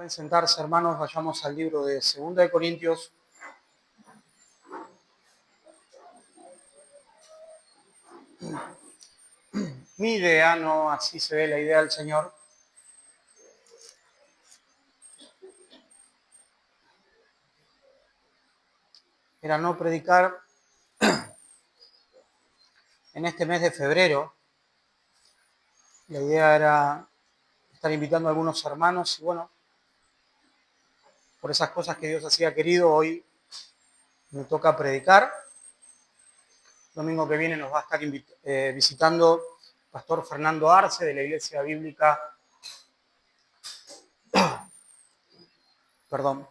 Pueden sentarse, hermanos, vayamos al libro de 2 Corintios. Mi idea, no así se ve la idea del Señor, era no predicar en este mes de febrero. La idea era estar invitando a algunos hermanos y bueno, por esas cosas que Dios hacía querido, hoy me toca predicar. El domingo que viene nos va a estar visitando Pastor Fernando Arce de la Iglesia Bíblica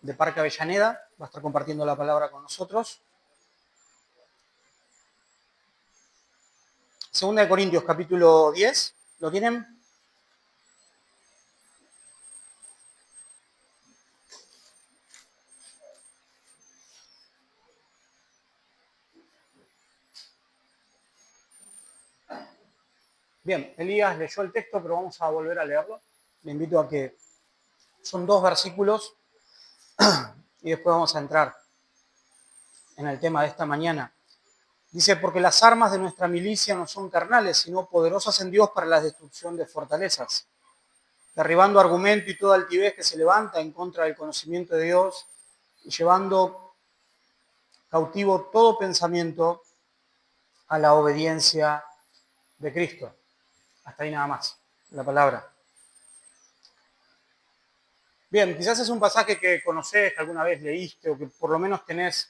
de Parque Avellaneda. Va a estar compartiendo la palabra con nosotros. 2 Corintios capítulo 10, ¿lo tienen? Bien, Elías leyó el texto, pero vamos a volver a leerlo. Le invito a que son 2 versículos y después vamos a entrar en el tema de esta mañana. Dice, porque las armas de nuestra milicia no son carnales, sino poderosas en Dios para la destrucción de fortalezas, derribando argumento y toda altivez que se levanta en contra del conocimiento de Dios y llevando cautivo todo pensamiento a la obediencia de Cristo. Hasta ahí nada más, la palabra. Bien, quizás es un pasaje que conocés, que alguna vez leíste o que por lo menos tenés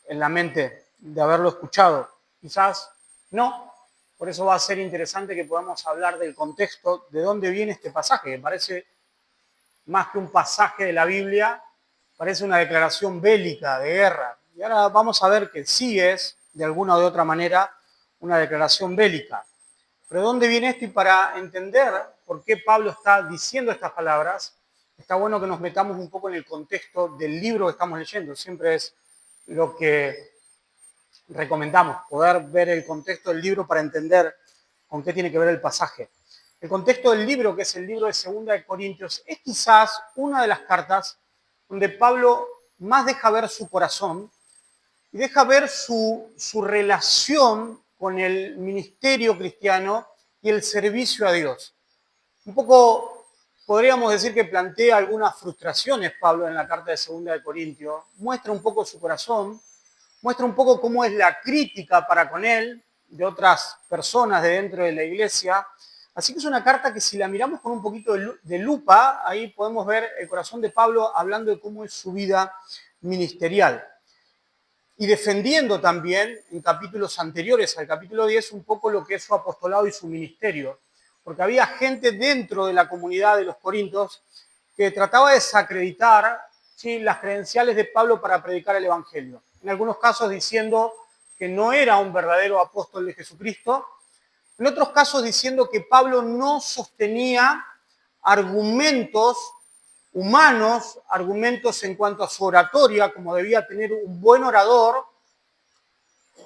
en la mente de haberlo escuchado. Quizás no, por eso va a ser interesante que podamos hablar del contexto, de dónde viene este pasaje, que parece más que un pasaje de la Biblia, parece una declaración bélica, de guerra. Y ahora vamos a ver que sí es, de alguna o de otra manera, una declaración bélica. Pero ¿de dónde viene esto? Y para entender por qué Pablo está diciendo estas palabras, está bueno que nos metamos un poco en el contexto del libro que estamos leyendo. Siempre es lo que recomendamos, poder ver el contexto del libro para entender con qué tiene que ver el pasaje. El contexto del libro, que es el libro de 2 Corintios, es quizás una de las cartas donde Pablo más deja ver su corazón y deja ver su relación con el ministerio cristiano y el servicio a Dios. Un poco podríamos decir que plantea algunas frustraciones Pablo en la carta de 2 Corintios, muestra un poco su corazón, muestra un poco cómo es la crítica para con él de otras personas de dentro de la iglesia. Así que es una carta que si la miramos con un poquito de lupa, ahí podemos ver el corazón de Pablo hablando de cómo es su vida ministerial. Y defendiendo también en capítulos anteriores al capítulo 10 un poco lo que es su apostolado y su ministerio. Porque había gente dentro de la comunidad de los Corintios que trataba de desacreditar, ¿sí?, las credenciales de Pablo para predicar el Evangelio. En algunos casos diciendo que no era un verdadero apóstol de Jesucristo. En otros casos diciendo que Pablo no sostenía argumentos humanos, argumentos en cuanto a su oratoria, como debía tener un buen orador.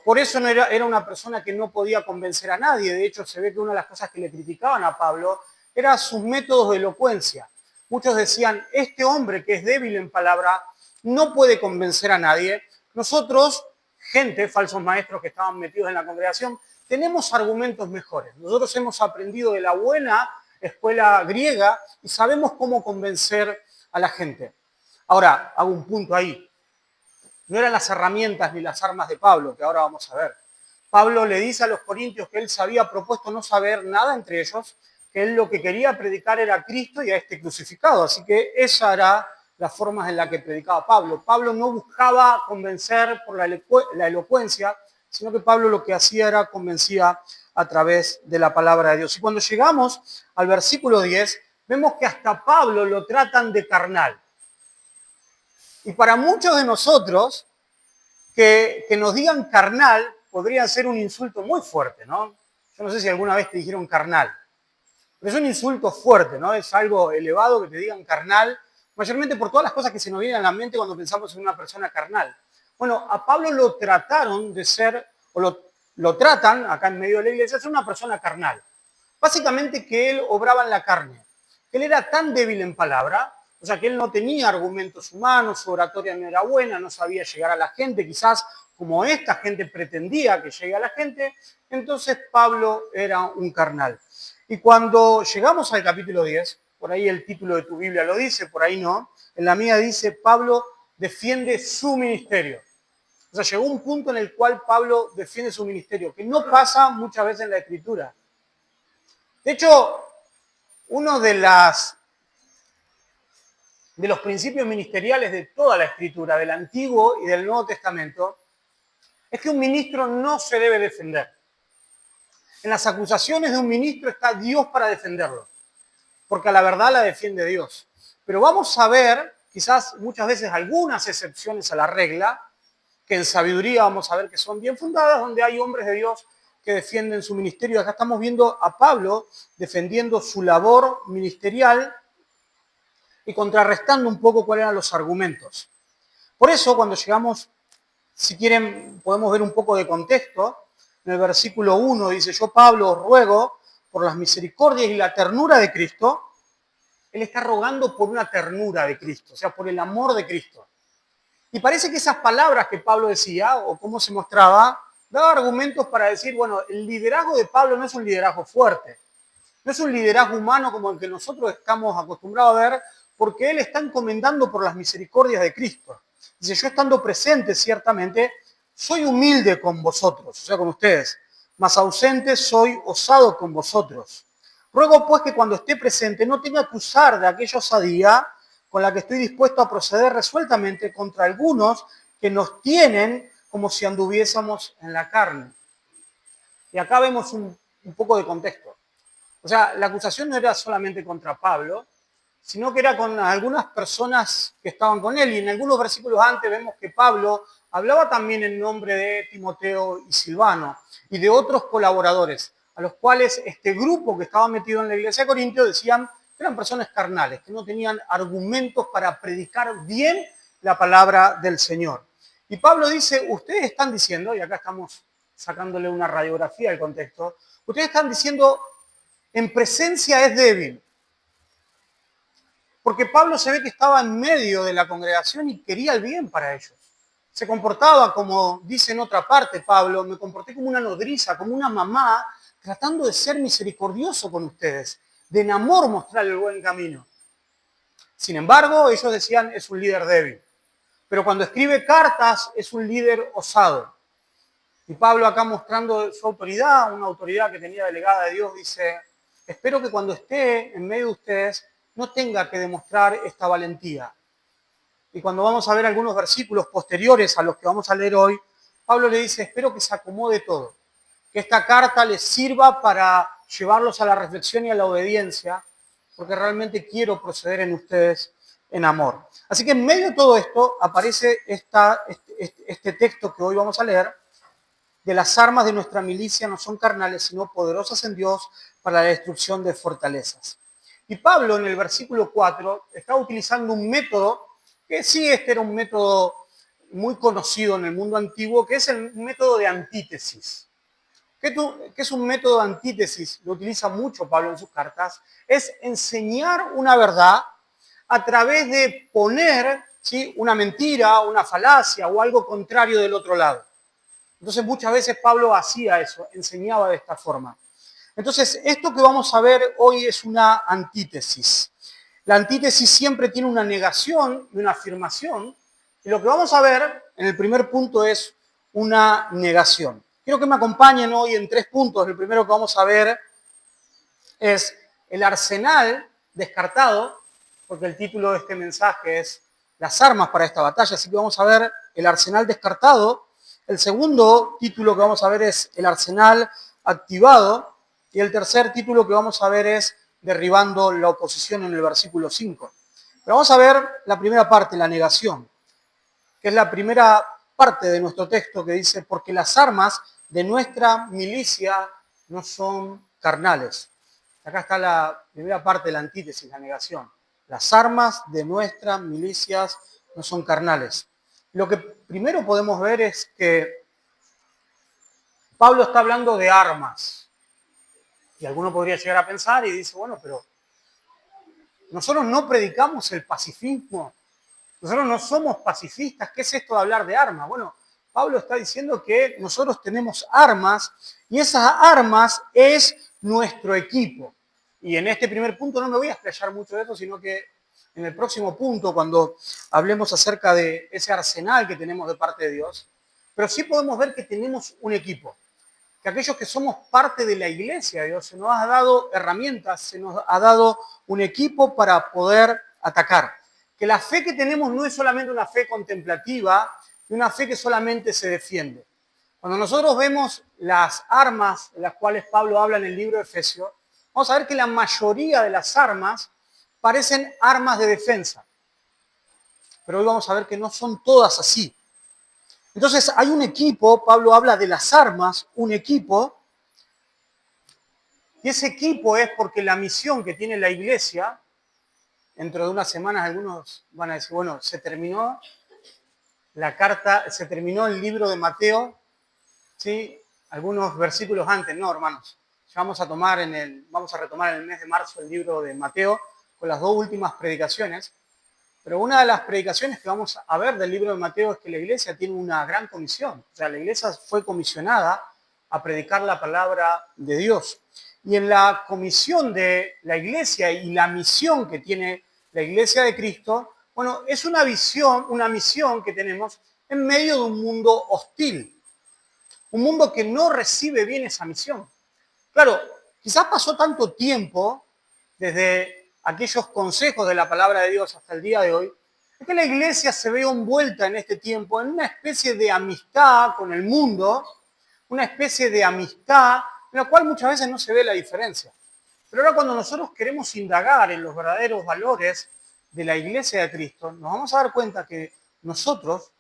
Por eso no era una persona que no podía convencer a nadie. De hecho, se ve que una de las cosas que le criticaban a Pablo eran sus métodos de elocuencia. Muchos decían, este hombre que es débil en palabra no puede convencer a nadie. Nosotros, gente, falsos maestros que estaban metidos en la congregación, tenemos argumentos mejores. Nosotros hemos aprendido de la buena escuela griega y sabemos cómo convencer a la gente. Ahora, hago un punto ahí. No eran las herramientas ni las armas de Pablo, que ahora vamos a ver. Pablo le dice a los corintios que él se había propuesto no saber nada entre ellos, que él lo que quería predicar era a Cristo y a este crucificado. Así que esa era la forma en la que predicaba Pablo. Pablo no buscaba convencer por la elocuencia, sino que Pablo lo que hacía era convencía a través de la palabra de Dios. Y cuando llegamos al versículo 10, vemos que hasta Pablo lo tratan de carnal. Y para muchos de nosotros, que nos digan carnal podría ser un insulto muy fuerte, ¿no? Yo no sé si alguna vez te dijeron carnal, pero es un insulto fuerte, ¿no? Es algo elevado que te digan carnal, mayormente por todas las cosas que se nos vienen a la mente cuando pensamos en una persona carnal. Bueno, a Pablo lo trataron de ser, o lo tratan acá en medio de la iglesia, de ser una persona carnal. Básicamente que él obraba en la carne, que él era tan débil en palabra, o O sea, que él no tenía argumentos humanos, su oratoria no era buena, no sabía llegar a la gente, quizás como esta gente pretendía que llegue a la gente, entonces Pablo era un carnal. Y cuando llegamos al capítulo 10, por ahí el título de tu Biblia lo dice, por ahí no, en la mía dice, Pablo defiende su ministerio. O sea, llegó un punto en el cual Pablo defiende su ministerio, que no pasa muchas veces en la Escritura. De hecho, uno de los principios ministeriales de toda la Escritura, del Antiguo y del Nuevo Testamento, es que un ministro no se debe defender. En las acusaciones de un ministro está Dios para defenderlo, porque a la verdad la defiende Dios. Pero vamos a ver, quizás muchas veces algunas excepciones a la regla, que en sabiduría vamos a ver que son bien fundadas, donde hay hombres de Dios que defienden su ministerio. Acá estamos viendo a Pablo defendiendo su labor ministerial y contrarrestando un poco cuáles eran los argumentos. Por eso, cuando llegamos, si quieren, podemos ver un poco de contexto. En el versículo 1 dice, yo Pablo os ruego por las misericordias y la ternura de Cristo. Él está rogando por una ternura de Cristo, o sea, por el amor de Cristo. Y parece que esas palabras que Pablo decía, o cómo se mostraba, daba argumentos para decir, bueno, el liderazgo de Pablo no es un liderazgo fuerte, no es un liderazgo humano como el que nosotros estamos acostumbrados a ver, porque él está encomendando por las misericordias de Cristo. Dice, yo estando presente, ciertamente, soy humilde con vosotros, o sea, con ustedes, mas ausente soy osado con vosotros. Ruego pues que cuando esté presente no tenga que usar de aquella osadía con la que estoy dispuesto a proceder resueltamente contra algunos que nos tienen como si anduviésemos en la carne. Y acá vemos un poco de contexto. O sea, la acusación no era solamente contra Pablo, sino que era con algunas personas que estaban con él. Y en algunos versículos antes vemos que Pablo hablaba también en nombre de Timoteo y Silvano y de otros colaboradores, a los cuales este grupo que estaba metido en la iglesia de Corintio decían que eran personas carnales, que no tenían argumentos para predicar bien la palabra del Señor. Y Pablo dice, ustedes están diciendo, y acá estamos sacándole una radiografía del contexto, ustedes están diciendo, en presencia es débil. Porque Pablo se ve que estaba en medio de la congregación y quería el bien para ellos. Se comportaba como dice en otra parte Pablo, me comporté como una nodriza, como una mamá, tratando de ser misericordioso con ustedes, de en amor mostrar el buen camino. Sin embargo, ellos decían, es un líder débil. Pero cuando escribe cartas, es un líder osado. Y Pablo acá mostrando su autoridad, una autoridad que tenía delegada de Dios, dice, espero que cuando esté en medio de ustedes no tenga que demostrar esta valentía. Y cuando vamos a ver algunos versículos posteriores a los que vamos a leer hoy, Pablo le dice, espero que se acomode todo, que esta carta les sirva para llevarlos a la reflexión y a la obediencia, porque realmente quiero proceder en ustedes en amor. Así que en medio de todo esto aparece este texto que hoy vamos a leer, de las armas de nuestra milicia no son carnales, sino poderosas en Dios para la destrucción de fortalezas. Y Pablo en el versículo 4 está utilizando un método, que sí, este era un método muy conocido en el mundo antiguo, que es el método de antítesis. ¿Qué es un método de antítesis? Lo utiliza mucho Pablo en sus cartas. Es enseñar una verdad a través de poner, ¿sí?, una mentira, una falacia o algo contrario del otro lado. Entonces muchas veces Pablo hacía eso, enseñaba de esta forma. Entonces esto que vamos a ver hoy es una antítesis. La antítesis siempre tiene una negación y una afirmación. Y lo que vamos a ver en el primer punto es una negación. Quiero que me acompañen hoy en 3 puntos. El primero que vamos a ver es el arsenal descartado, porque el título de este mensaje es las armas para esta batalla. Así que vamos a ver el arsenal descartado. El segundo título que vamos a ver es el arsenal activado. Y el tercer título que vamos a ver es derribando la oposición en el versículo 5. Pero vamos a ver la primera parte, la negación, que es la primera parte de nuestro texto que dice, porque las armas de nuestra milicia no son carnales. Acá está la primera parte de la antítesis, la negación. Las armas de nuestras milicias no son carnales. Lo que primero podemos ver es que Pablo está hablando de armas. Y alguno podría llegar a pensar y dice, bueno, pero Nosotros no predicamos el pacifismo. Nosotros no somos pacifistas. ¿Qué es esto de hablar de armas? Bueno, Pablo está diciendo que nosotros tenemos armas y esas armas es nuestro equipo. Y en este primer punto no me voy a explayar mucho de eso, sino que en el próximo punto, cuando hablemos acerca de ese arsenal que tenemos de parte de Dios, pero sí podemos ver que tenemos un equipo, que aquellos que somos parte de la iglesia de Dios, se nos ha dado herramientas, se nos ha dado un equipo para poder atacar. Que la fe que tenemos no es solamente una fe contemplativa y una fe que solamente se defiende. Cuando nosotros vemos las armas de las cuales Pablo habla en el libro de Efesios, vamos a ver que la mayoría de las armas parecen armas de defensa. Pero hoy vamos a ver que no son todas así. Entonces hay un equipo, Pablo habla de las armas, un equipo, y ese equipo es porque la misión que tiene la iglesia, dentro de unas semanas algunos van a decir, bueno, se terminó la carta, se terminó el libro de Mateo, ¿sí? Algunos versículos antes, no, hermanos. Ya vamos a retomar en el mes de marzo el libro de Mateo con las dos últimas predicaciones. Pero una de las predicaciones que vamos a ver del libro de Mateo es que la iglesia tiene una gran comisión. O sea, la iglesia fue comisionada a predicar la palabra de Dios. Y en la comisión de la iglesia y la misión que tiene la iglesia de Cristo, bueno, es una misión que tenemos en medio de un mundo hostil. Un mundo que no recibe bien esa misión. Claro, quizás pasó tanto tiempo desde aquellos consejos de la palabra de Dios hasta el día de hoy, es que la iglesia se ve envuelta en este tiempo en una especie de amistad con el mundo, una especie de amistad en la cual muchas veces no se ve la diferencia. Pero ahora cuando nosotros queremos indagar en los verdaderos valores de la iglesia de Cristo, nos vamos a dar cuenta que nosotros,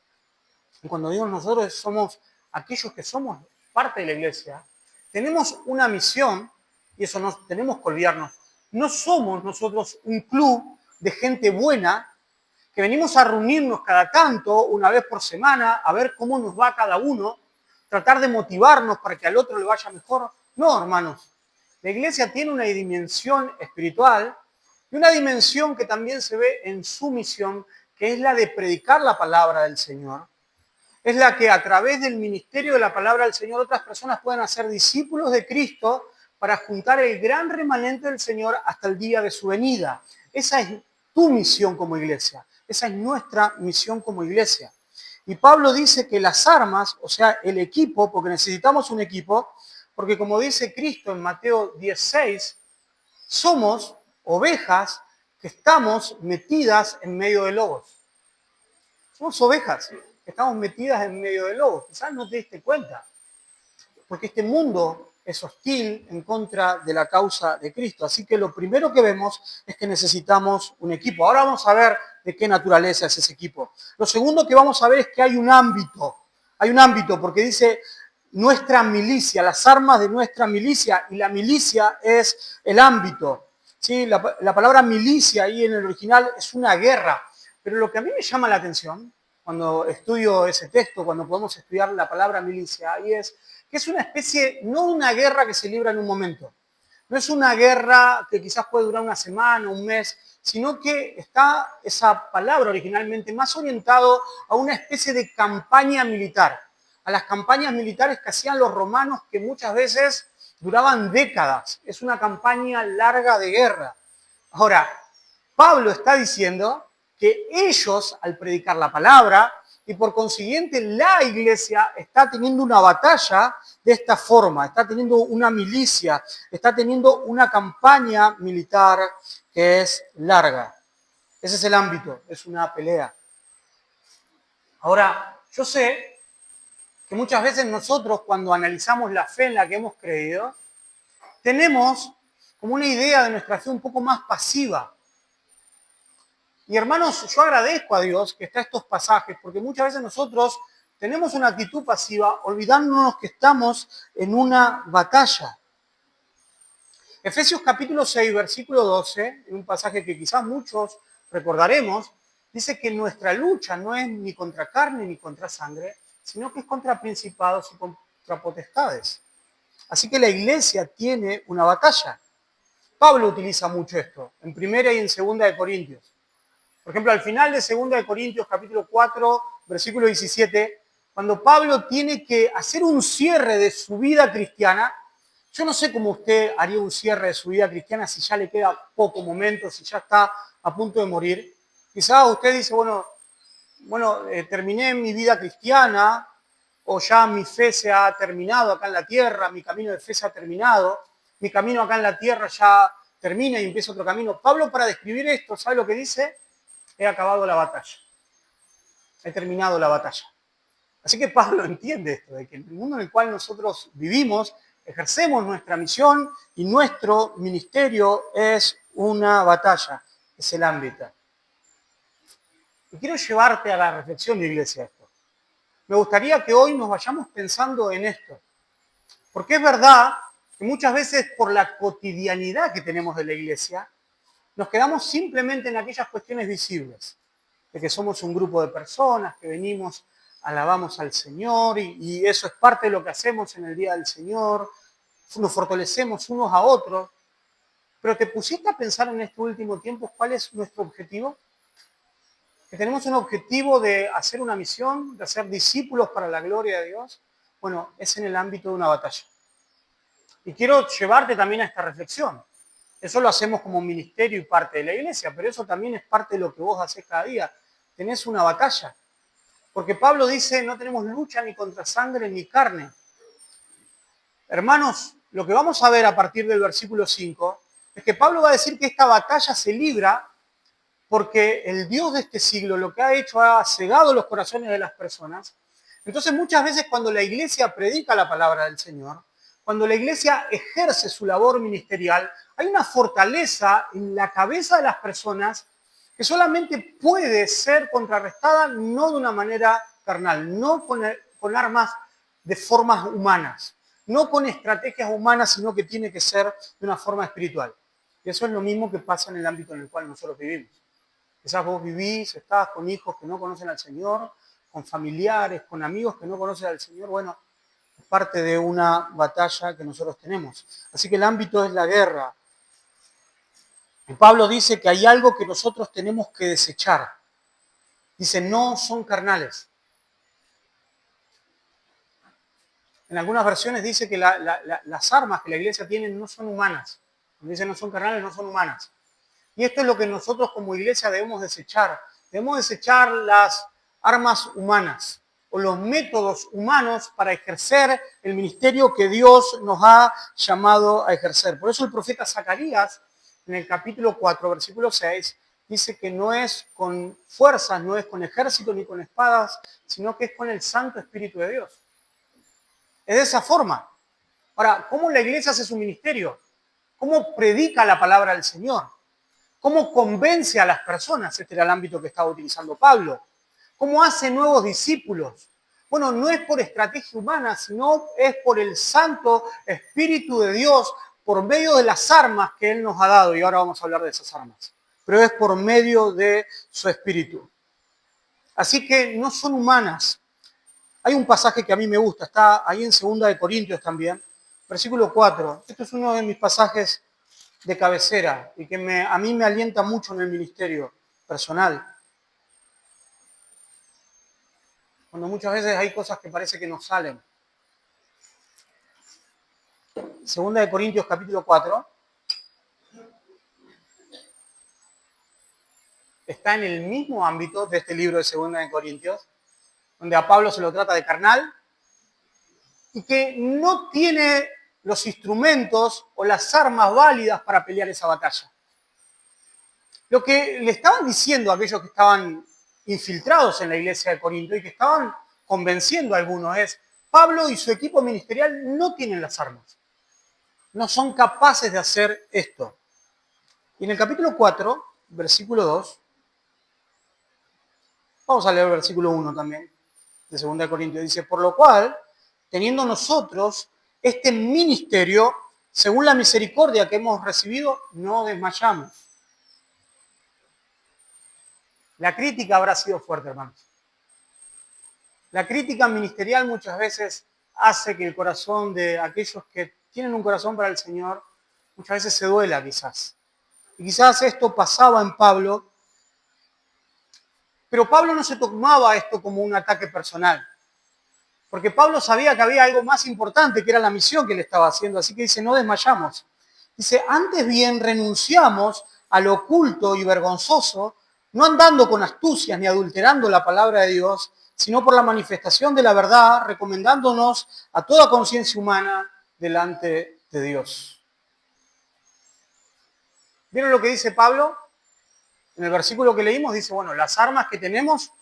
y cuando digo nosotros somos aquellos que somos parte de la iglesia, tenemos una misión, y eso no tenemos que olvidarnos. No somos nosotros un club de gente buena que venimos a reunirnos cada tanto, una vez por semana, a ver cómo nos va cada uno, tratar de motivarnos para que al otro le vaya mejor. No, hermanos. La iglesia tiene una dimensión espiritual y una dimensión que también se ve en su misión, que es la de predicar la palabra del Señor. Es la que a través del ministerio de la palabra del Señor otras personas puedan hacer discípulos de Cristo para juntar el gran remanente del Señor hasta el día de su venida. Esa es tu misión como iglesia. Esa es nuestra misión como iglesia. Y Pablo dice que las armas, o sea, el equipo, porque necesitamos un equipo, porque como dice Cristo en Mateo 16, somos ovejas que estamos metidas en medio de lobos. Somos ovejas que estamos metidas en medio de lobos. Quizás no te diste cuenta, porque este mundo es hostil en contra de la causa de Cristo. Así que lo primero que vemos es que necesitamos un equipo. Ahora vamos a ver de qué naturaleza es ese equipo. Lo segundo que vamos a ver es que hay un ámbito. Hay un ámbito porque dice nuestra milicia, las armas de nuestra milicia, y la milicia es el ámbito. ¿Sí? La palabra milicia ahí en el original es una guerra. Pero lo que a mí me llama la atención cuando estudio ese texto, cuando podemos estudiar la palabra milicia, ahí es que es una especie, no una guerra que se libra en un momento, no es una guerra que quizás puede durar una semana, un mes, sino que está esa palabra originalmente más orientado a una especie de campaña militar, a las campañas militares que hacían los romanos que muchas veces duraban décadas. Es una campaña larga de guerra. Ahora, Pablo está diciendo que ellos, al predicar la palabra, y por consiguiente la iglesia está teniendo una batalla de esta forma, está teniendo una milicia, está teniendo una campaña militar que es larga. Ese es el ámbito, es una pelea. Ahora, yo sé que muchas veces nosotros cuando analizamos la fe en la que hemos creído, tenemos como una idea de nuestra fe un poco más pasiva. Y hermanos, yo agradezco a Dios que está estos pasajes, porque muchas veces nosotros tenemos una actitud pasiva, olvidándonos que estamos en una batalla. Efesios capítulo 6, versículo 12, un pasaje que quizás muchos recordaremos, dice que nuestra lucha no es ni contra carne ni contra sangre, sino que es contra principados y contra potestades. Así que la iglesia tiene una batalla. Pablo utiliza mucho esto, en primera y en segunda de Corintios. Por ejemplo, al final de segunda de Corintios, capítulo 4, versículo 17, cuando Pablo tiene que hacer un cierre de su vida cristiana, yo no sé cómo usted haría un cierre de su vida cristiana si ya le queda poco momento, si ya está a punto de morir. Quizás usted dice, terminé mi vida cristiana, o ya mi fe se ha terminado acá en la tierra, mi camino de fe se ha terminado, mi camino acá en la tierra ya termina y empieza otro camino. Pablo, para describir esto, ¿sabe lo que dice? He acabado la batalla. He terminado la batalla. Así que Pablo entiende esto, de que en el mundo en el cual nosotros vivimos, ejercemos nuestra misión y nuestro ministerio es una batalla, es el ámbito. Y quiero llevarte a la reflexión de iglesia esto. Me gustaría que hoy nos vayamos pensando en esto. Porque es verdad que muchas veces por la cotidianidad que tenemos de la iglesia, nos quedamos simplemente en aquellas cuestiones visibles. De que somos un grupo de personas que venimos, alabamos al Señor y eso es parte de lo que hacemos en el Día del Señor. Nos fortalecemos unos a otros. Pero ¿te pusiste a pensar en este último tiempo cuál es nuestro objetivo? Que tenemos un objetivo de hacer una misión, de hacer discípulos para la gloria de Dios. Bueno, es en el ámbito de una batalla. Y quiero llevarte también a esta reflexión. Eso lo hacemos como ministerio y parte de la iglesia, pero eso también es parte de lo que vos haces cada día. Tenés una batalla. Porque Pablo dice, no tenemos lucha ni contra sangre ni carne. Hermanos, lo que vamos a ver a partir del versículo 5 es que Pablo va a decir que esta batalla se libra porque el Dios de este siglo lo que ha hecho ha cegado los corazones de las personas. Entonces muchas veces cuando la iglesia predica la palabra del Señor, cuando la iglesia ejerce su labor ministerial, hay una fortaleza en la cabeza de las personas que solamente puede ser contrarrestada no de una manera carnal, no con armas de formas humanas, no con estrategias humanas, sino que tiene que ser de una forma espiritual. Y eso es lo mismo que pasa en el ámbito en el cual nosotros vivimos. Quizás vos vivís, estás con hijos que no conocen al Señor, con familiares, con amigos que no conocen al Señor. Bueno, es parte de una batalla que nosotros tenemos. Así que el ámbito es la guerra. Y Pablo dice que hay algo que nosotros tenemos que desechar. Dice, no son carnales. En algunas versiones dice que las armas que la iglesia tiene no son humanas. Dice no son carnales, no son humanas. Y esto es lo que nosotros como iglesia debemos desechar. Debemos desechar las armas humanas o los métodos humanos para ejercer el ministerio que Dios nos ha llamado a ejercer. Por eso el profeta Zacarías, en el capítulo 4, versículo 6, dice que no es con fuerzas, no es con ejército ni con espadas, sino que es con el Santo Espíritu de Dios. Es de esa forma. Ahora, ¿cómo la iglesia hace su ministerio? ¿Cómo predica la palabra del Señor? ¿Cómo convence a las personas? Este era el ámbito que estaba utilizando Pablo. ¿Cómo hace nuevos discípulos? Bueno, no es por estrategia humana, sino es por el Santo Espíritu de Dios, por medio de las armas que Él nos ha dado. Y ahora vamos a hablar de esas armas. Pero es por medio de su Espíritu. Así que no son humanas. Hay un pasaje que a mí me gusta, está ahí en 2 de Corintios también, versículo 4. Esto es uno de mis pasajes de cabecera y que a mí me alienta mucho en el ministerio personal. Cuando muchas veces hay cosas que parece que no salen. 2 de Corintios capítulo 4 está en el mismo ámbito de este libro de 2 de Corintios, donde a Pablo se lo trata de carnal y que no tiene los instrumentos o las armas válidas para pelear esa batalla. Lo que le estaban diciendo a aquellos que estaban infiltrados en la iglesia de Corinto y que estaban convenciendo a algunos es, Pablo y su equipo ministerial no tienen las armas. No son capaces de hacer esto. Y en el capítulo 4, versículo 2, vamos a leer el versículo 1 también, de 2 de Corintios, dice, por lo cual, teniendo nosotros este ministerio, según la misericordia que hemos recibido, no desmayamos. La crítica habrá sido fuerte, hermanos. La crítica ministerial muchas veces hace que el corazón de aquellos que tienen un corazón para el Señor muchas veces se duela quizás. Y quizás esto pasaba en Pablo, pero Pablo no se tomaba esto como un ataque personal, porque Pablo sabía que había algo más importante, que era la misión que él estaba haciendo, así que dice, no desmayamos. Dice, antes bien renunciamos a lo oculto y vergonzoso, no andando con astucias ni adulterando la palabra de Dios, sino por la manifestación de la verdad, recomendándonos a toda conciencia humana delante de Dios. ¿Vieron lo que dice Pablo? En el versículo que leímos dice, bueno, las armas que tenemos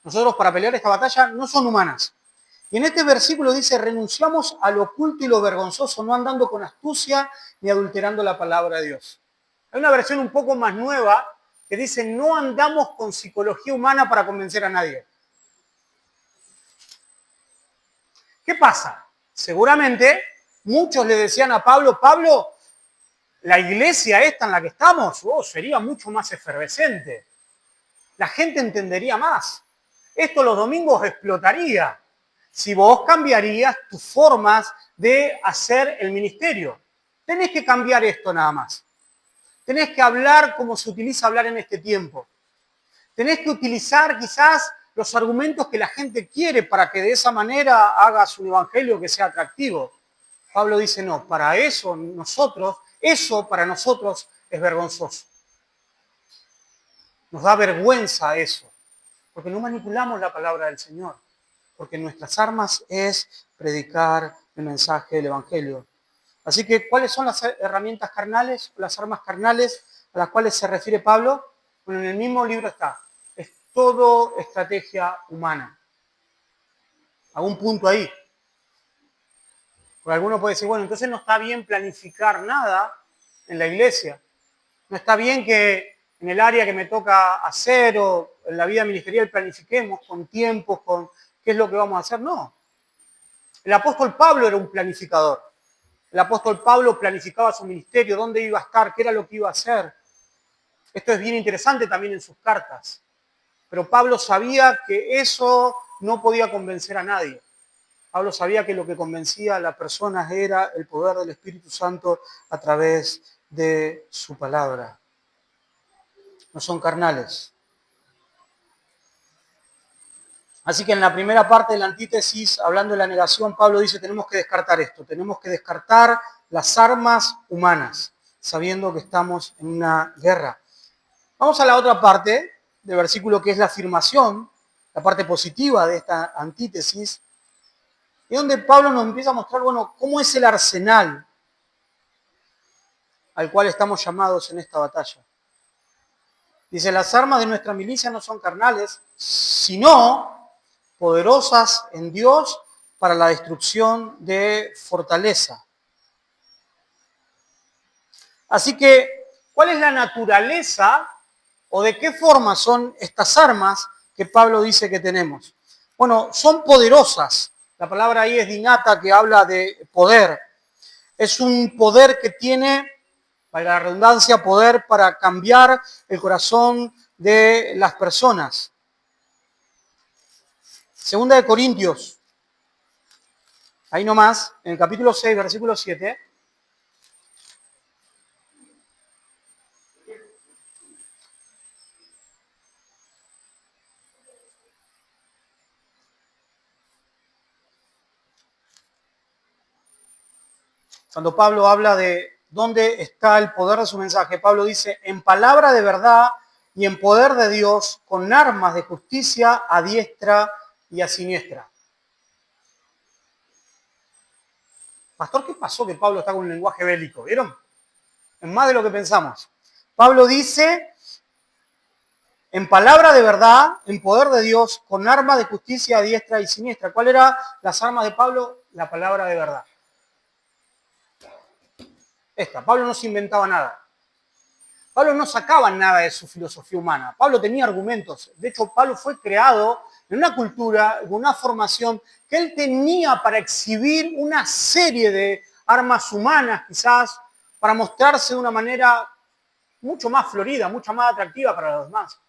nosotros para pelear esta batalla no son humanas. Y en este versículo dice, renunciamos a lo oculto y lo vergonzoso, no andando con astucia ni adulterando la palabra de Dios. Hay una versión un poco más nueva que dice, no andamos con psicología humana para convencer a nadie. ¿Qué pasa? Seguramente muchos le decían a Pablo, Pablo, la iglesia esta en la que estamos, sería mucho más efervescente. La gente entendería más. Esto los domingos explotaría si vos cambiarías tus formas de hacer el ministerio. Tenés que cambiar esto nada más. Tenés que hablar como se utiliza hablar en este tiempo. Tenés que utilizar quizás los argumentos que la gente quiere para que de esa manera hagas un evangelio que sea atractivo. Pablo dice, no, para eso para nosotros es vergonzoso. Nos da vergüenza eso, porque no manipulamos la palabra del Señor, porque nuestras armas es predicar el mensaje del evangelio. Así que, ¿cuáles son las herramientas carnales, las armas carnales a las cuales se refiere Pablo? Bueno, en el mismo libro está. Es todo estrategia humana. Hago un punto ahí. Porque alguno puede decir, bueno, entonces no está bien planificar nada en la iglesia. No está bien que en el área que me toca hacer o en la vida ministerial planifiquemos con tiempos, con qué es lo que vamos a hacer. No. El apóstol Pablo era un planificador. El apóstol Pablo planificaba su ministerio, dónde iba a estar, qué era lo que iba a hacer. Esto es bien interesante también en sus cartas. Pero Pablo sabía que eso no podía convencer a nadie. Pablo sabía que lo que convencía a las personas era el poder del Espíritu Santo a través de su palabra. No son carnales. Así que en la primera parte de la antítesis, hablando de la negación, Pablo dice, tenemos que descartar esto, tenemos que descartar las armas humanas, sabiendo que estamos en una guerra. Vamos a la otra parte del versículo, que es la afirmación, la parte positiva de esta antítesis, y donde Pablo nos empieza a mostrar, bueno, cómo es el arsenal al cual estamos llamados en esta batalla. Dice, las armas de nuestra milicia no son carnales, sino poderosas en Dios para la destrucción de fortaleza. Así que, ¿cuál es la naturaleza o de qué forma son estas armas que Pablo dice que tenemos? Bueno, son poderosas. La palabra ahí es dinata, que habla de poder. Es un poder que tiene, valga la redundancia, poder para cambiar el corazón de las personas. Segunda de Corintios, ahí nomás, en el capítulo 6, versículo 7. Cuando Pablo habla de dónde está el poder de su mensaje, Pablo dice, en palabra de verdad y en poder de Dios, con armas de justicia a diestra y a siniestra. Pastor, ¿qué pasó que Pablo está con un lenguaje bélico? ¿Vieron? Es más de lo que pensamos. Pablo dice, en palabra de verdad, en poder de Dios, con armas de justicia a diestra y siniestra. ¿Cuál eran las armas de Pablo? La palabra de verdad. Pablo no se inventaba nada. Pablo no sacaba nada de su filosofía humana. Pablo tenía argumentos. De hecho, Pablo fue creado en una cultura, en una formación que él tenía para exhibir una serie de armas humanas, quizás, para mostrarse de una manera mucho más florida, mucho más atractiva para los demás.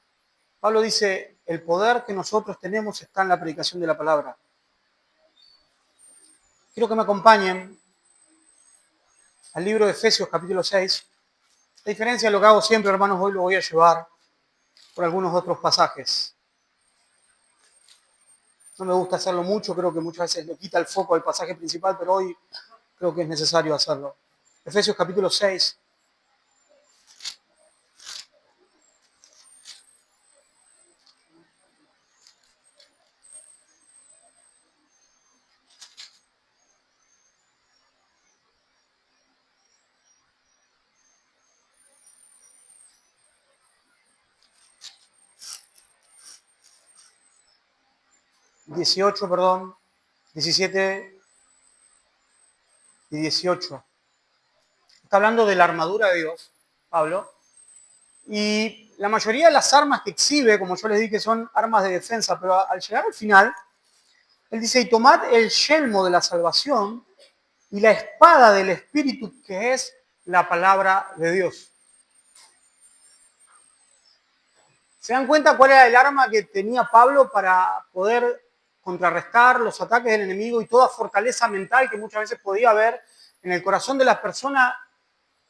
Pablo dice, el poder que nosotros tenemos está en la predicación de la palabra. Quiero que me acompañen al libro de Efesios capítulo 6. A diferencia de lo que hago siempre, hermanos, hoy lo voy a llevar por algunos otros pasajes. No me gusta hacerlo mucho, creo que muchas veces le quita el foco al pasaje principal, pero hoy creo que es necesario hacerlo. Efesios capítulo 6. Perdón, 17 y 18. Está hablando de la armadura de Dios, Pablo, y la mayoría de las armas que exhibe, como yo les dije, son armas de defensa, pero al llegar al final, él dice, y tomad el yelmo de la salvación y la espada del Espíritu, que es la palabra de Dios. ¿Se dan cuenta cuál era el arma que tenía Pablo para poder contrarrestar los ataques del enemigo y toda fortaleza mental que muchas veces podía haber en el corazón de las personas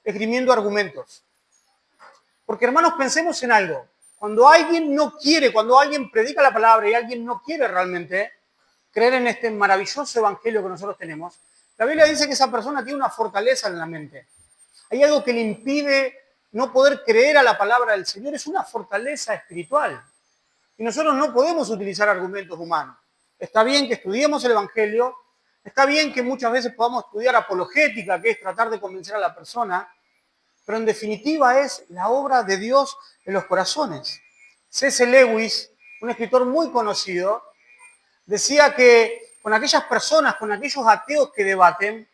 esgrimiendo argumentos? Porque hermanos, pensemos en algo. Cuando alguien no quiere, cuando alguien predica la palabra y alguien no quiere realmente creer en este maravilloso evangelio que nosotros tenemos, la Biblia dice que esa persona tiene una fortaleza en la mente. Hay algo que le impide no poder creer a la palabra del Señor, es una fortaleza espiritual. Y nosotros no podemos utilizar argumentos humanos. Está bien que estudiemos el evangelio, está bien que muchas veces podamos estudiar apologética, que es tratar de convencer a la persona, pero en definitiva es la obra de Dios en los corazones. C.S. Lewis, un escritor muy conocido, decía que con aquellas personas, con aquellos ateos que debaten,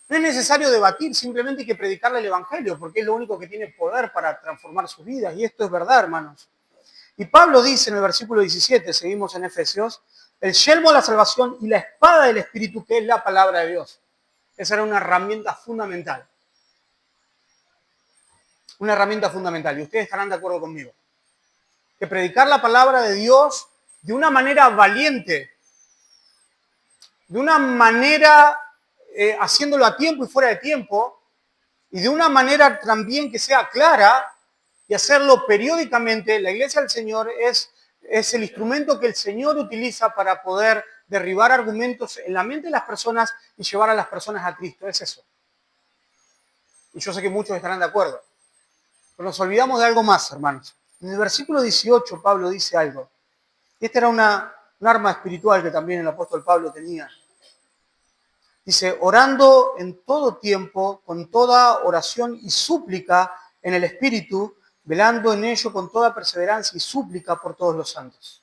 no es necesario debatir, simplemente hay que predicarle el Evangelio, porque es lo único que tiene poder para transformar sus vidas. Y esto es verdad, hermanos. Y Pablo dice en el versículo 17, seguimos en Efesios, el yelmo de la salvación y la espada del Espíritu, que es la palabra de Dios. Esa era una herramienta fundamental. Una herramienta fundamental, y ustedes estarán de acuerdo conmigo. Que predicar la palabra de Dios de una manera valiente, de una manera haciéndolo a tiempo y fuera de tiempo, y de una manera también que sea clara, y hacerlo periódicamente. La iglesia del Señor es el instrumento que el Señor utiliza para poder derribar argumentos en la mente de las personas y llevar a las personas a Cristo. Es eso. Y yo sé que muchos estarán de acuerdo. Pero nos olvidamos de algo más, hermanos. En el versículo 18 Pablo dice algo. Y esta era un arma espiritual que también el apóstol Pablo tenía. Dice, orando en todo tiempo, con toda oración y súplica en el Espíritu, velando en ello con toda perseverancia y súplica por todos los santos.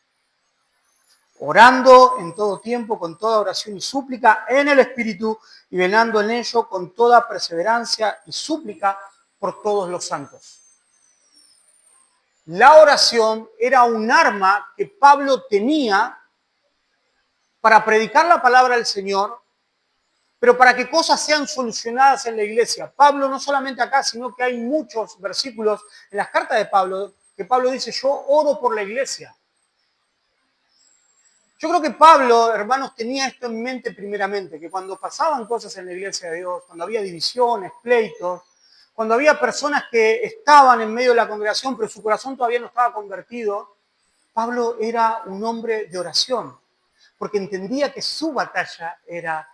Orando en todo tiempo, con toda oración y súplica en el Espíritu, y velando en ello con toda perseverancia y súplica por todos los santos. La oración era un arma que Pablo tenía para predicar la palabra del Señor, pero para que cosas sean solucionadas en la iglesia. Pablo no solamente acá, sino que hay muchos versículos en las cartas de Pablo que Pablo dice, yo oro por la iglesia. Yo creo que Pablo, hermanos, tenía esto en mente primeramente, que cuando pasaban cosas en la iglesia de Dios, cuando había divisiones, pleitos, cuando había personas que estaban en medio de la congregación, pero su corazón todavía no estaba convertido, Pablo era un hombre de oración, porque entendía que su batalla era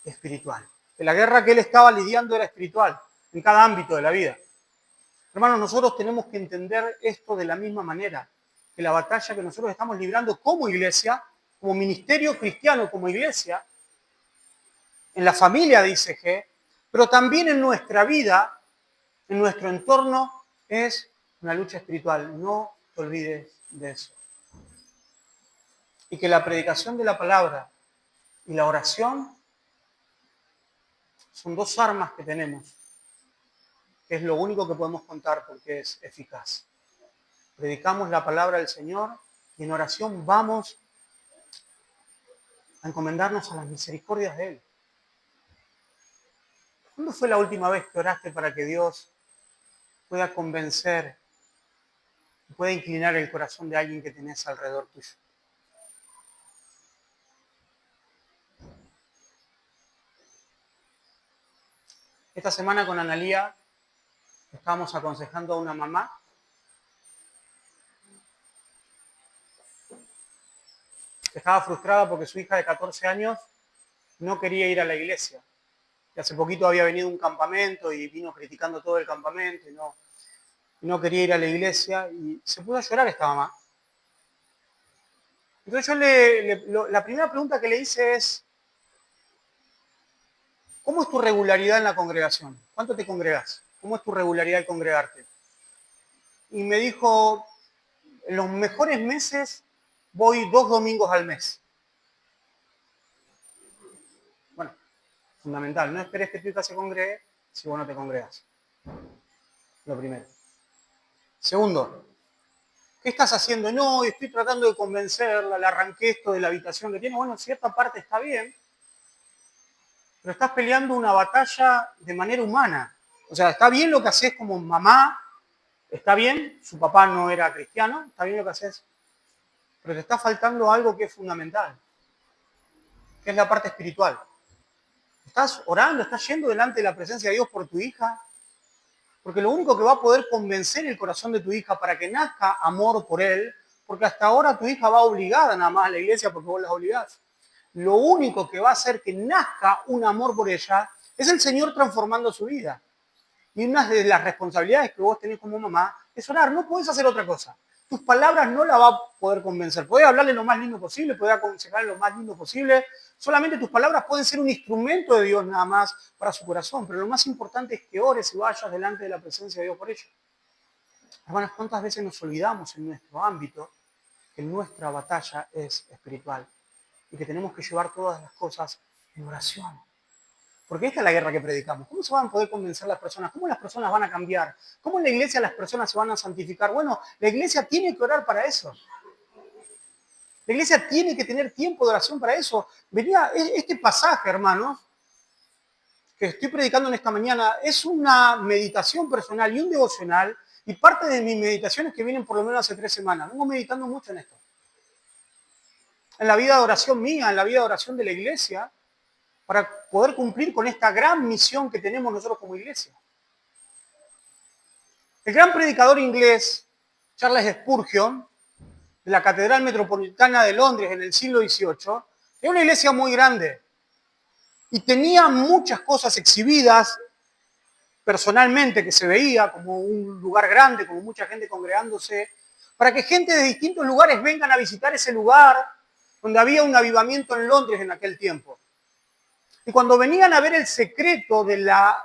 espiritual, que la guerra que él estaba lidiando era espiritual, en cada ámbito de la vida. Hermanos, nosotros tenemos que entender esto de la misma manera, que la batalla que nosotros estamos librando como iglesia, como ministerio cristiano, como iglesia, en la familia de ICG, pero también en nuestra vida, en nuestro entorno, es una lucha espiritual. No te olvides de eso. Y que la predicación de la palabra y la oración son dos armas que tenemos, que es lo único que podemos contar porque es eficaz. Predicamos la palabra del Señor y en oración vamos a encomendarnos a las misericordias de Él. ¿Cuándo fue la última vez que oraste para que Dios pueda convencer, pueda inclinar el corazón de alguien que tenés alrededor tuyo? Esta semana con Analía estábamos aconsejando a una mamá que estaba frustrada porque su hija de 14 años no quería ir a la iglesia. Y hace poquito había venido un campamento y vino criticando todo el campamento y no quería ir a la iglesia y se puso a llorar esta mamá. Entonces yo la primera pregunta que le hice es, ¿cómo es tu regularidad en la congregación? ¿Cuánto te congregas? ¿Cómo es tu regularidad al congregarte? Y me dijo, en los mejores meses voy 2 domingos al mes. Bueno, fundamental, no esperes que tu hija se congregue si vos no te congregas. Lo primero. Segundo, ¿qué estás haciendo? No, estoy tratando de convencerla, le arranqué esto de la habitación que tiene. Bueno, en cierta parte está bien, pero estás peleando una batalla de manera humana. O sea, está bien lo que haces como mamá, está bien, su papá no era cristiano, está bien lo que haces, pero te está faltando algo que es fundamental, que es la parte espiritual. Estás orando, estás yendo delante de la presencia de Dios por tu hija, porque lo único que va a poder convencer el corazón de tu hija para que nazca amor por él, porque hasta ahora tu hija va obligada nada más a la iglesia porque vos la obligás. Lo único que va a hacer que nazca un amor por ella es el Señor transformando su vida. Y una de las responsabilidades que vos tenés como mamá es orar, no podés hacer otra cosa. Tus palabras no la va a poder convencer. Podés hablarle lo más lindo posible, podés aconsejarle lo más lindo posible. Solamente tus palabras pueden ser un instrumento de Dios nada más para su corazón. Pero lo más importante es que ores y vayas delante de la presencia de Dios por ello. Hermanas, ¿cuántas veces nos olvidamos en nuestro ámbito que nuestra batalla es espiritual? Y que tenemos que llevar todas las cosas en oración. Porque esta es la guerra que predicamos. ¿Cómo se van a poder convencer las personas? ¿Cómo las personas van a cambiar? ¿Cómo en la iglesia las personas se van a santificar? Bueno, la iglesia tiene que orar para eso. La iglesia tiene que tener tiempo de oración para eso. Venía este pasaje, hermanos, que estoy predicando en esta mañana, es una meditación personal y un devocional, y parte de mis meditaciones que vienen por lo menos hace 3 semanas. Vengo meditando mucho en esto. En la vida de oración mía, en la vida de oración de la iglesia, para poder cumplir con esta gran misión que tenemos nosotros como iglesia. El gran predicador inglés, Charles Spurgeon, de la Catedral Metropolitana de Londres en el siglo XVIII, era una iglesia muy grande y tenía muchas cosas exhibidas personalmente que se veía como un lugar grande, como mucha gente congregándose, para que gente de distintos lugares vengan a visitar ese lugar donde había un avivamiento en Londres en aquel tiempo. Y cuando venían a ver el secreto de la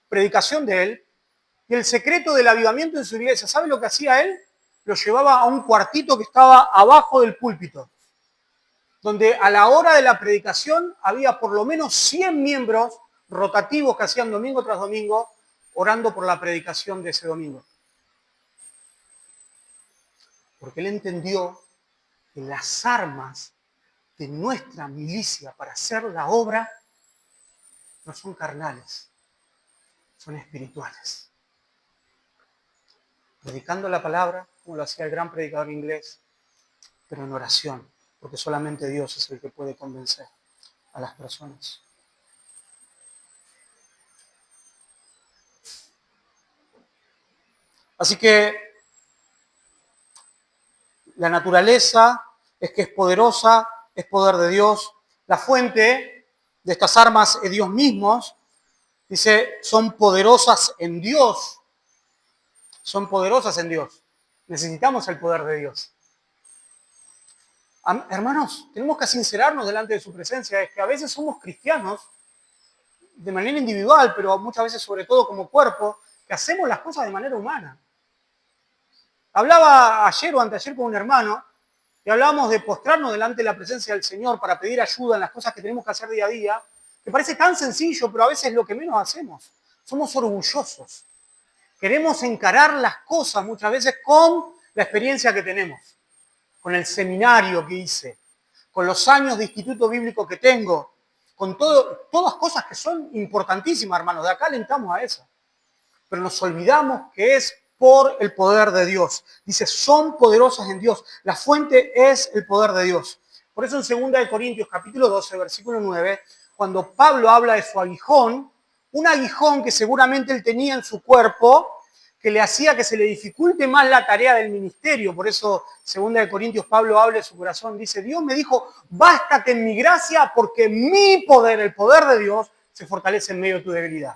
predicación de él y el secreto del avivamiento en su iglesia, ¿sabe lo que hacía él? Lo llevaba a un cuartito que estaba abajo del púlpito, donde a la hora de la predicación había por lo menos 100 miembros rotativos que hacían domingo tras domingo orando por la predicación de ese domingo. Porque él entendió que las armas de nuestra milicia para hacer la obra no son carnales, son espirituales. Predicando la palabra, como lo hacía el gran predicador inglés, pero en oración, porque solamente Dios es el que puede convencer a las personas. Así que la naturaleza es que es poderosa, es poder de Dios. La fuente de estas armas es Dios mismo. Dice, son poderosas en Dios. Son poderosas en Dios. Necesitamos el poder de Dios. Hermanos, tenemos que sincerarnos delante de su presencia. Es que a veces somos cristianos de manera individual, pero muchas veces sobre todo como cuerpo, que hacemos las cosas de manera humana. Hablaba ayer o anteayer con un hermano y hablábamos de postrarnos delante de la presencia del Señor para pedir ayuda en las cosas que tenemos que hacer día a día, que parece tan sencillo, pero a veces es lo que menos hacemos. Somos orgullosos. Queremos encarar las cosas muchas veces con la experiencia que tenemos, con el seminario que hice, con los años de instituto bíblico que tengo, con todas cosas que son importantísimas, hermanos. De acá alentamos a eso. Pero nos olvidamos que es por el poder de Dios. Dice, son poderosas en Dios. La fuente es el poder de Dios. Por eso en 2 Corintios capítulo 12, versículo 9, cuando Pablo habla de su aguijón, un aguijón que seguramente él tenía en su cuerpo, que le hacía que se le dificulte más la tarea del ministerio. Por eso, 2 Corintios, Pablo habla de su corazón, dice, Dios me dijo, bástate en mi gracia porque mi poder, el poder de Dios, se fortalece en medio de tu debilidad.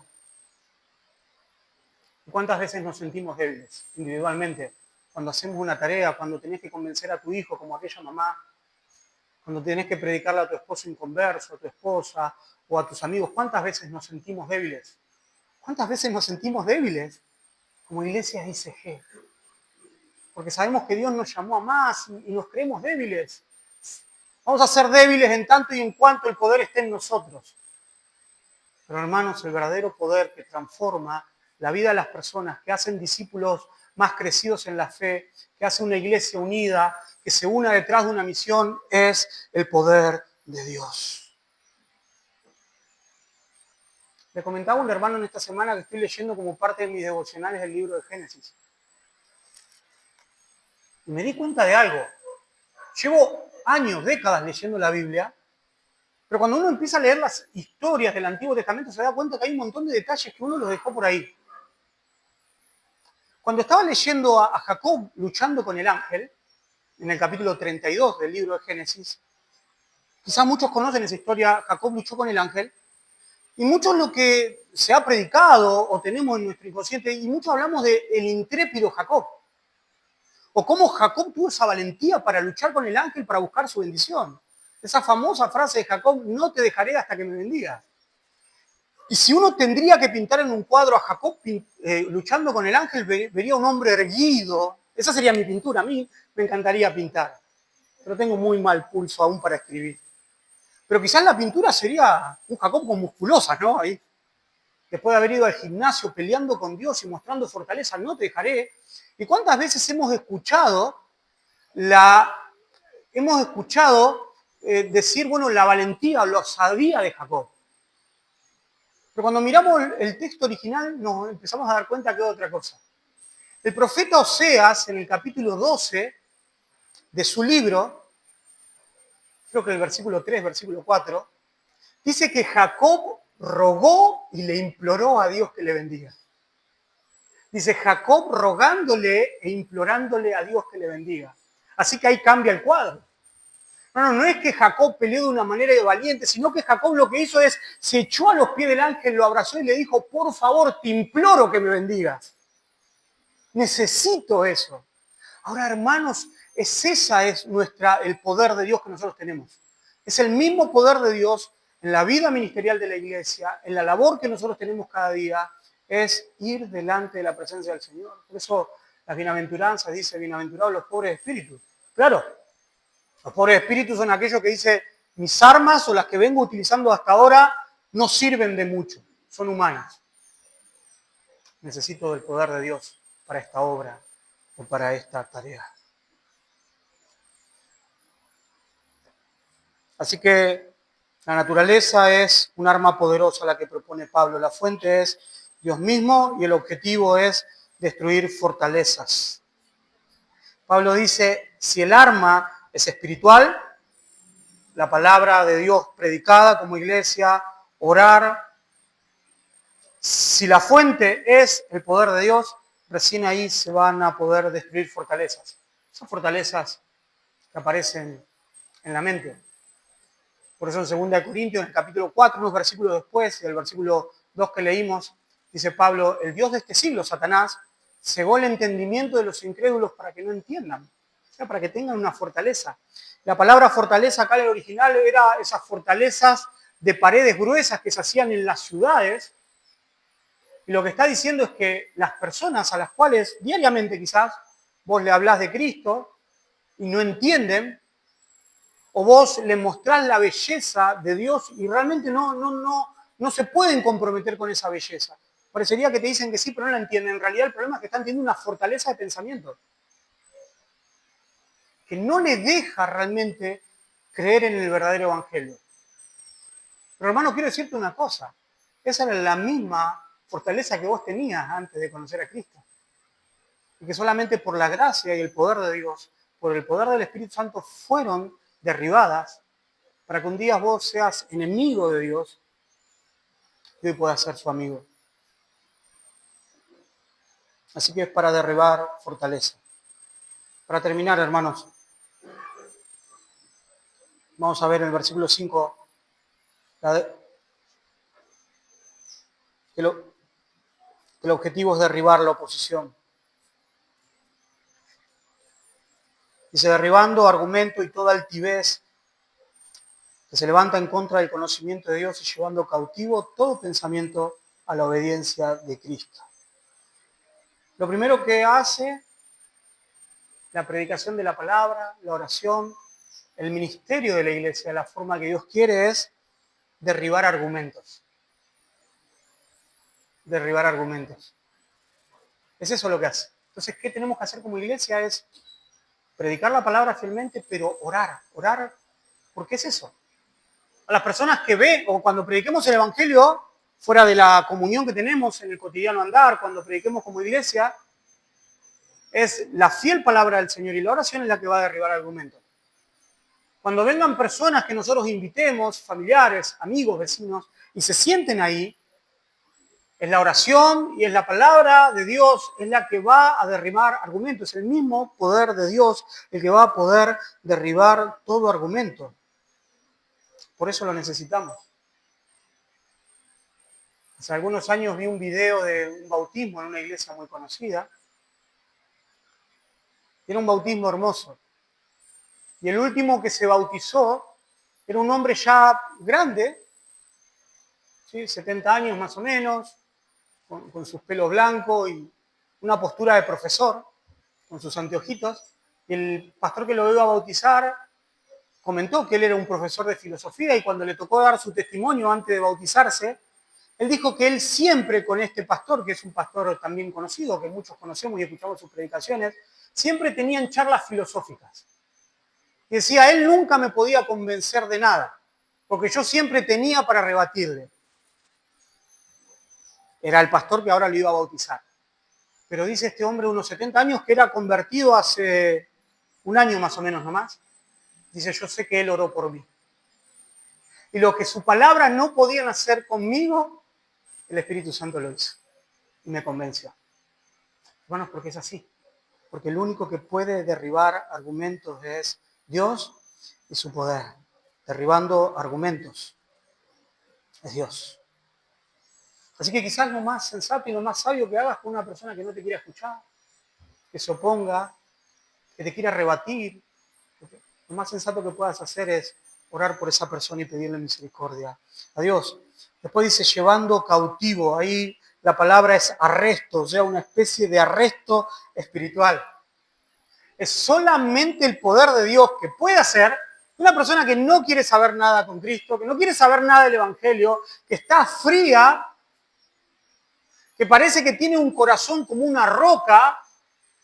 ¿Cuántas veces nos sentimos débiles individualmente? Cuando hacemos una tarea, cuando tenés que convencer a tu hijo, como aquella mamá, cuando tenés que predicarle a tu esposo inconverso, a tu esposa o a tus amigos, ¿cuántas veces nos sentimos débiles? ¿Cuántas veces nos sentimos débiles? Como iglesia ICG. Porque sabemos que Dios nos llamó a más y nos creemos débiles. Vamos a ser débiles en tanto y en cuanto el poder esté en nosotros. Pero hermanos, el verdadero poder que transforma la vida de las personas, que hacen discípulos más crecidos en la fe, que hace una iglesia unida, que se una detrás de una misión, es el poder de Dios. Le comentaba a un hermano en esta semana que estoy leyendo como parte de mis devocionales el libro de Génesis. Y me di cuenta de algo. Llevo años, décadas leyendo la Biblia, pero cuando uno empieza a leer las historias del Antiguo Testamento se da cuenta que hay un montón de detalles que uno los dejó por ahí. Cuando estaba leyendo a Jacob luchando con el ángel, en el capítulo 32 del libro de Génesis, quizás muchos conocen esa historia, Jacob luchó con el ángel, y muchos lo que se ha predicado o tenemos en nuestro inconsciente, y muchos hablamos del intrépido Jacob, o cómo Jacob tuvo esa valentía para luchar con el ángel para buscar su bendición. Esa famosa frase de Jacob, no te dejaré hasta que me bendigas. Y si uno tendría que pintar en un cuadro a Jacob luchando con el ángel, vería un hombre erguido. Esa sería mi pintura. A mí me encantaría pintar, pero tengo muy mal pulso aún para escribir. Pero quizás la pintura sería un Jacob con musculosas, ¿no? Ahí. Después de haber ido al gimnasio peleando con Dios y mostrando fortaleza, no te dejaré. ¿Y cuántas veces hemos escuchado decir, bueno, la valentía o la osadía de Jacob? Pero cuando miramos el texto original nos empezamos a dar cuenta que es otra cosa. El profeta Oseas, en el capítulo 12 de su libro, creo que el versículo 3, versículo 4, dice que Jacob rogó y le imploró a Dios que le bendiga. Dice Jacob rogándole e implorándole a Dios que le bendiga. Así que ahí cambia el cuadro. No es que Jacob peleó de una manera de valiente, sino que Jacob lo que hizo es, se echó a los pies del ángel, lo abrazó y le dijo, por favor, te imploro que me bendigas. Necesito eso. Ahora, hermanos, el poder de Dios que nosotros tenemos. Es el mismo poder de Dios en la vida ministerial de la iglesia, en la labor que nosotros tenemos cada día, es ir delante de la presencia del Señor. Por eso las bienaventuranzas dice, bienaventurados los pobres de espíritu. Claro, los pobres de espíritu son aquellos que dicen, mis armas o las que vengo utilizando hasta ahora no sirven de mucho, son humanas. Necesito del poder de Dios para esta obra o para esta tarea. Así que la naturaleza es un arma poderosa la que propone Pablo. La fuente es Dios mismo y el objetivo es destruir fortalezas. Pablo dice, si el arma es espiritual, la palabra de Dios predicada como iglesia, orar, si la fuente es el poder de Dios, recién ahí se van a poder destruir fortalezas. Esas fortalezas que aparecen en la mente. Por eso en 2 Corintios, en el capítulo 4, unos versículos después, del versículo 2 que leímos, dice Pablo, el Dios de este siglo, Satanás, cegó el entendimiento de los incrédulos para que no entiendan, o sea, para que tengan una fortaleza. La palabra fortaleza acá en el original era esas fortalezas de paredes gruesas que se hacían en las ciudades. Y lo que está diciendo es que las personas a las cuales diariamente quizás vos le hablás de Cristo y no entienden, o vos le mostrás la belleza de Dios y realmente no se pueden comprometer con esa belleza. Parecería que te dicen que sí, pero no la entienden. En realidad el problema es que están teniendo una fortaleza de pensamiento que no les deja realmente creer en el verdadero evangelio. Pero hermano, quiero decirte una cosa. Esa era la misma fortaleza que vos tenías antes de conocer a Cristo. Y que solamente por la gracia y el poder de Dios, por el poder del Espíritu Santo, fueron derribadas para que un día vos seas enemigo de Dios y hoy pueda ser su amigo. Así que es para derribar fortaleza. Para terminar, hermanos, vamos a ver en el versículo 5 que el objetivo es derribar la oposición. Dice, derribando argumento y toda altivez que se levanta en contra del conocimiento de Dios y llevando cautivo todo pensamiento a la obediencia de Cristo. Lo primero que hace la predicación de la palabra, la oración, el ministerio de la iglesia, la forma que Dios quiere es derribar argumentos. Derribar argumentos. Es eso lo que hace. Entonces, ¿qué tenemos que hacer como iglesia? Es predicar la palabra fielmente, pero orar. Orar, ¿por qué es eso? A las personas que ven, o cuando prediquemos el Evangelio, fuera de la comunión que tenemos en el cotidiano andar, cuando prediquemos como iglesia, es la fiel palabra del Señor y la oración es la que va a derribar argumentos. Cuando vengan personas que nosotros invitemos, familiares, amigos, vecinos, y se sienten ahí, es la oración y es la palabra de Dios es la que va a derribar argumentos. Es el mismo poder de Dios el que va a poder derribar todo argumento. Por eso lo necesitamos. Hace algunos años vi un video de un bautismo en una iglesia muy conocida. Era un bautismo hermoso. Y el último que se bautizó era un hombre ya grande, ¿sí? 70 años más o menos, con sus pelos blancos y una postura de profesor, con sus anteojitos. Y el pastor que lo iba a bautizar comentó que él era un profesor de filosofía y cuando le tocó dar su testimonio antes de bautizarse, él dijo que él siempre con este pastor, que es un pastor también conocido, que muchos conocemos y escuchamos sus predicaciones, siempre tenían charlas filosóficas. Y decía, él nunca me podía convencer de nada, porque yo siempre tenía para rebatirle. Era el pastor que ahora lo iba a bautizar. Pero dice este hombre de unos 70 años que era convertido hace un año más o menos nomás. Dice, yo sé que él oró por mí. Y lo que su palabra no podían hacer conmigo, el Espíritu Santo lo hizo. Y me convenció. Hermanos, porque es así. Porque el único que puede derribar argumentos es Dios y su poder. Derribando argumentos es Dios. Así que quizás lo más sensato y lo más sabio que hagas con una persona que no te quiere escuchar, que se oponga, que te quiera rebatir, lo más sensato que puedas hacer es orar por esa persona y pedirle misericordia a Dios. Después dice, llevando cautivo, ahí la palabra es arresto, o sea, una especie de arresto espiritual. Es solamente el poder de Dios que puede hacer una persona que no quiere saber nada con Cristo, que no quiere saber nada del Evangelio, que está fría, que parece que tiene un corazón como una roca,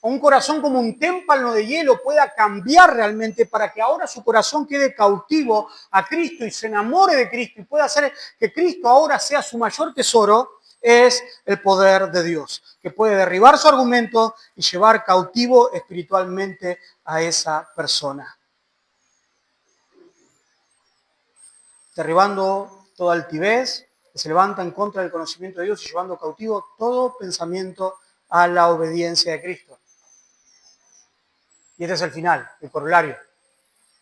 o un corazón como un témpano de hielo, pueda cambiar realmente para que ahora su corazón quede cautivo a Cristo y se enamore de Cristo y pueda hacer que Cristo ahora sea su mayor tesoro, es el poder de Dios, que puede derribar su argumento y llevar cautivo espiritualmente a esa persona. Derribando toda altivez que se levanta en contra del conocimiento de Dios y llevando cautivo todo pensamiento a la obediencia de Cristo. Y este es el final, el corolario.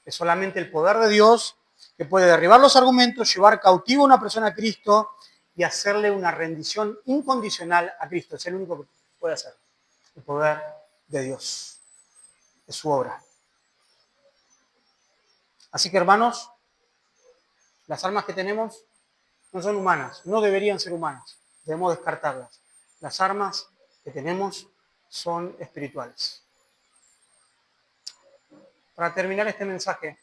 Es solamente el poder de Dios que puede derribar los argumentos, llevar cautivo a una persona a Cristo y hacerle una rendición incondicional a Cristo. Es el único que puede hacer. El poder de Dios. Es su obra. Así que, hermanos, las armas que tenemos no son humanas, no deberían ser humanas. Debemos descartarlas. Las armas que tenemos son espirituales. Para terminar este mensaje,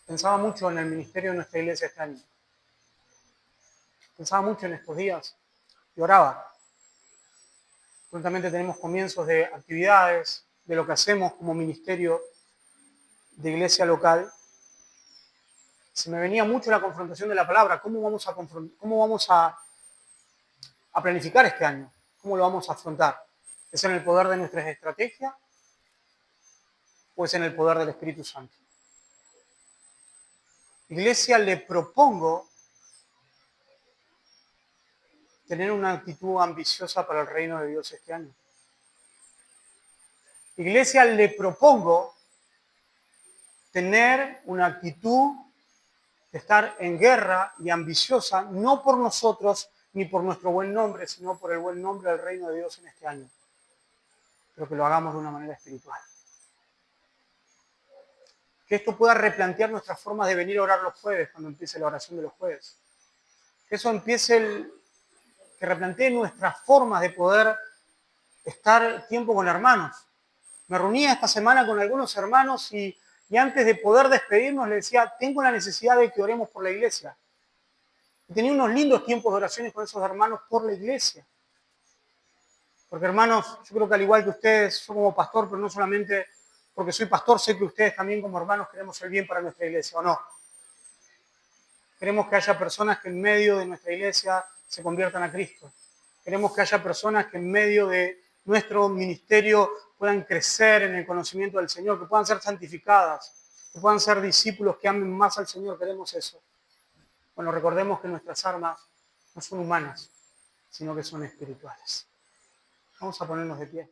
pensaba mucho en el ministerio de nuestra iglesia este año. Pensaba mucho en estos días y oraba. Prontamente tenemos comienzos de actividades, de lo que hacemos como ministerio de iglesia local. Se me venía mucho la confrontación de la palabra. ¿Cómo vamos a planificar este año? ¿Cómo lo vamos a afrontar? ¿Es en el poder de nuestras estrategias o es en el poder del Espíritu Santo? Iglesia, le propongo tener una actitud ambiciosa para el reino de Dios este año. Iglesia, le propongo tener una actitud de estar en guerra y ambiciosa, no por nosotros ni por nuestro buen nombre, sino por el buen nombre del reino de Dios en este año. Pero que lo hagamos de una manera espiritual. Que esto pueda replantear nuestras formas de venir a orar los jueves, cuando empiece la oración de los jueves. Que eso empiece que replantee nuestras formas de poder estar tiempo con hermanos. Me reunía esta semana con algunos hermanos y antes de poder despedirnos les decía, tengo la necesidad de que oremos por la iglesia. Y tenía unos lindos tiempos de oraciones con esos hermanos por la iglesia. Porque hermanos, yo creo que al igual que ustedes, yo como pastor, pero no solamente porque soy pastor, sé que ustedes también como hermanos queremos el bien para nuestra iglesia, ¿o no? Queremos que haya personas que en medio de nuestra iglesia se conviertan a Cristo. Queremos que haya personas que en medio de nuestro ministerio puedan crecer en el conocimiento del Señor, que puedan ser santificadas, que puedan ser discípulos que amen más al Señor. Queremos eso. Bueno, recordemos que nuestras armas no son humanas, sino que son espirituales. Vamos a ponernos de pie.